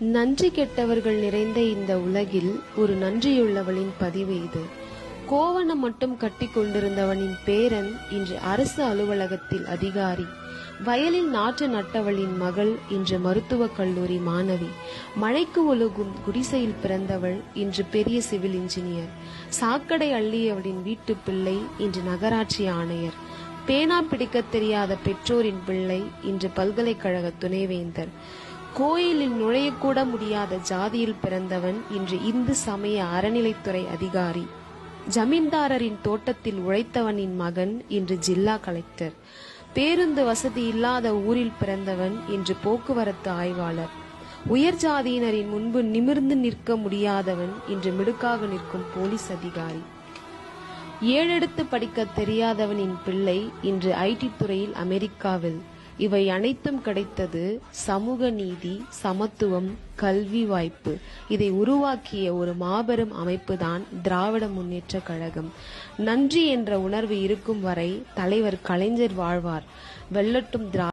நன்றி கெட்டவர்கள் நிறைந்த இந்த உலகில் ஒரு நன்றியுள்ளவளின் பதிவு இது. கோவணம் மட்டும் கட்டி கொண்டிருந்தவனின் பேரன் இன்று அரசு அலுவலகத்தில் அதிகாரி. வயலில் நாற்று நட்டவளின் மகள் இன்று மருத்துவக் கல்லூரி மாணவி. மழைக்கு ஒழுகும் குடிசையில் பிறந்தவள் இன்று பெரிய சிவில் இன்ஜினியர். சாக்கடை அள்ளியவளின் வீட்டு பிள்ளை இன்று நகராட்சி ஆணையர். பேனா பிடிக்கத் தெரியாத பெற்றோரின் பிள்ளை இன்று பல்கலைக்கழக துணைவேந்தர். கோயிலில் நுழையக்கூட முடியாத ஜாதியில் பிறந்தவன் இன்று இந்து சமய அறநிலைத்துறை அதிகாரி. ஜமீன்தாரின் தோட்டத்தில் உழைத்தவனின் மகன் இன்று ஜில்லா கலெக்டர். பேருந்து வசதி இல்லாத ஊரில் பிறந்தவன் இன்று போக்குவரத்து ஆய்வாளர். உயர் ஜாதியினரின் முன்பு நிமிர்ந்து நிற்க முடியாதவன் இன்று மிடுக்காக நிற்கும் போலீஸ் அதிகாரி. ஏழெடுத்து படிக்க தெரியாதவனின் பிள்ளை இன்று ஐடி துறையில் அமெரிக்காவில். இவை அனைத்தும் கிடைத்தது சமூக நீதி, சமத்துவம், கல்வி வாய்ப்பு. இதை உருவாக்கிய ஒரு மாபெரும் அமைப்புதான் திராவிட முன்னேற்ற கழகம். நன்றி என்ற உணர்வு இருக்கும் வரை தலைவர் கலைஞர் வாழ்வார். வெல்லட்டும் திராவிட